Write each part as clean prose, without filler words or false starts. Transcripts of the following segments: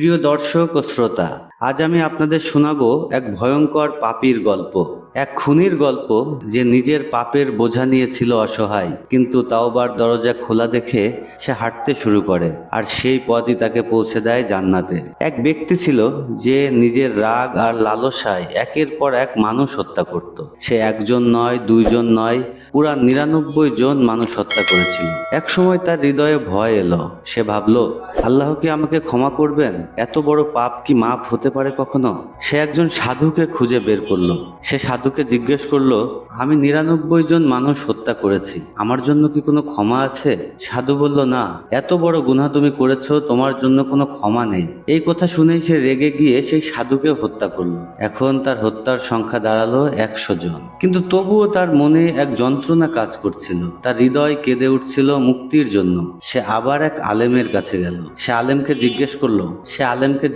প্রিয় দর্শক ও শ্রোতা, আজ আমি আপনাদের শোনাবো এক ভয়ঙ্কর পাপীর গল্প। এক খুনির গল্প, যে নিজের পাপের বোঝা নিয়ে ছিল অসহায়, কিন্তু তাওবার দরজা খোলা দেখে সে হাঁটতে শুরু করে, আর সেই পথই তাকে পৌঁছে দেয় জান্নাতে। এক ব্যক্তি ছিল যে নিজের রাগ আর লালসায় একের পর এক মানুষ হত্যা করত। সে একজন নয়, দুইজন নয়, পুরা ৯৯ জন মানুষ হত্যা করেছিল। এক সময় তার হৃদয়ে ভয় এলো। সে ভাবলো, আল্লাহ কি আমাকে ক্ষমা করবেন? এত বড় পাপ কি মাফ হতে পারে কখনো? সে একজন সাধুকে খুঁজে বের করলো। সে সাধুকে জিজ্ঞেস করলো, আমি ৯৯ জন মানুষ হত্যা করেছি, আমার জন্য কি কোনো ক্ষমা আছে? সাধু বলল, না, এত বড় গুনাহ তুমি করেছো, তোমার জন্য কোনো ক্ষমা নেই। এই কথা শুনেই সে রেগে গিয়ে সেই সাধুকে হত্যা করলো। এখন তার হত্যার সংখ্যা দাঁড়ালো ১০০ জন। কিন্তু তবুও তার মনে এক যন্ত্রণা কাজ করছিল। তার হৃদয় কেঁদে উঠছিল মুক্তির জন্য। সে আবার এক আলেমের কাছে গেল। সে আলেমকে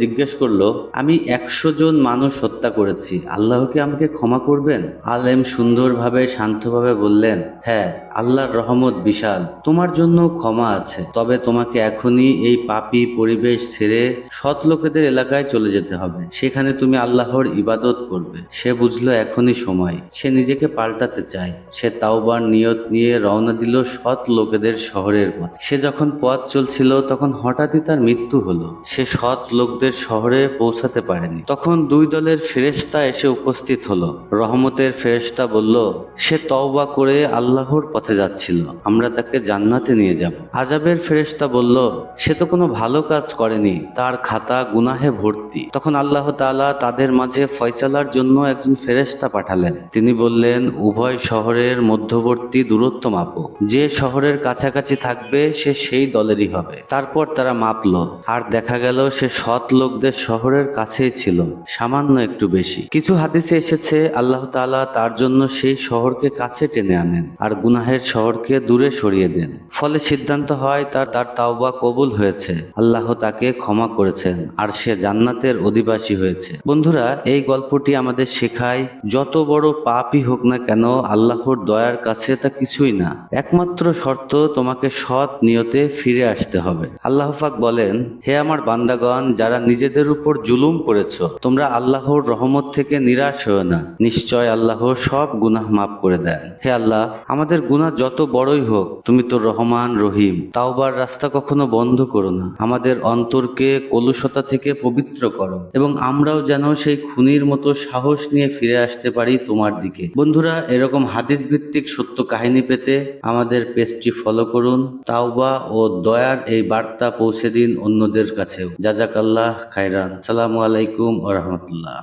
জিজ্ঞেস করলো, আমি ১০০ জন মানুষ হত্যা করেছি, আল্লাহ কি আমাকে ক্ষমা করবেন? আলেম সুন্দরভাবে শান্তভাবে বললেন, হ্যাঁ, আল্লাহর রহমত বিশাল, তোমার জন্য ক্ষমা আছে। তবে তোমাকে এখনই এই পাপী পরিবেশ ছেড়ে সৎ লোকেদের এলাকায় চলে যেতে হবে। সেখানে তুমি আল্লাহর ইবাদত করবে। সে বুঝলো এখনই সময়। সে নিজেকে পাল্টাতে চায়। সে তাওবার নিয়ত নিয়ে রওনা দিল সৎ লোকেদের শহরের পথে। সে যখন পথ চলছিল তখন হঠাৎই তার মৃত্যু হলো। সে সৎ লোকদের শহরে পৌঁছাতে পারেনি। তখন দুই দলের ফেরেশতা এসে উপস্থিত হলো। রহমতের ফেরেশতা বলল, সে তওবা করে আল্লাহর পথে যাচ্ছিল, আমরা তাকে জান্নাতে নিয়ে যাব। আযাবের ফেরেশতা বলল, সে তো কোনো ভালো কাজ করেনি, তার খাতা গুনাহে ভর্তি। তখন আল্লাহ তাআলা তাদের মাঝে ফয়সালার জন্য একজন ফেরেশতা পাঠালেন। তিনি বললেন, উভয় শহরের মধ্যবর্তী দূরত্ব মাপো, যে শহরের কাছাকাছি থাকবে সে সেই দলেরই হবে। তারপর তারা মাপলো, আর দেখা গেল সে সৎ লোকদের শহরের কাছেই ছিল, সামান্য একটু বেশি। কিছু হাদিসে এসেছে আল্লাহ তাআলা তার জন্য সেই শহরকে কাছে টেনে আনেন আর গুনাহের শহরকে দূরে সরিয়ে দেন। ফলে সিদ্ধান্ত হয় তার তাওবা কবুল হয়েছে, আল্লাহ তাকে ক্ষমা করেছেন, আর সে জান্নাতের অধিবাসী হয়েছে। বন্ধুরা, এই গল্পটি আমাদের শেখায়, যত বড় পাপই হোক না কেন, আল্লাহর দয়ার কাছে তা কিছুই না। একমাত্র শর্ত, তোমাকে সৎ নিয়তে ফিরে আসতে হবে। আল্লাহ পাক বলেন, হে আমার বান্দাগণ, যারা নিজেদের উপর জুলুম করেছো, তোমরা আল্লাহর রহমত থেকে নিরাশ হও না। নিশ্চয় আল্লাহ সব গুনাহ মাফ করে দেন। হে আল্লাহ, আমাদের গুনাহ যত বড়ই হোক, তুমি তো রহমান রহিম। তাওবার রাস্তা কখনো বন্ধ করো না। আমাদের অন্তরকে কলুষতা থেকে পবিত্র করো, এবং আমরাও যেন সেই খুনির মতো সাহস নিয়ে ফিরে আসতে পারি তোমার দিকে। বন্ধুরা, এরকম হাদিস ভিত্তিক সত্য কাহিনী পেতে আমাদের পেজটি ফলো করুন। তাওবা ও দয়ার এই বার্তা পৌঁছে দিন অন্যদের কাছেও। জাযাকাল্লাহ খায়রান। আসসালামু আলাইকুম ওয়া রাহমাতুল্লাহ।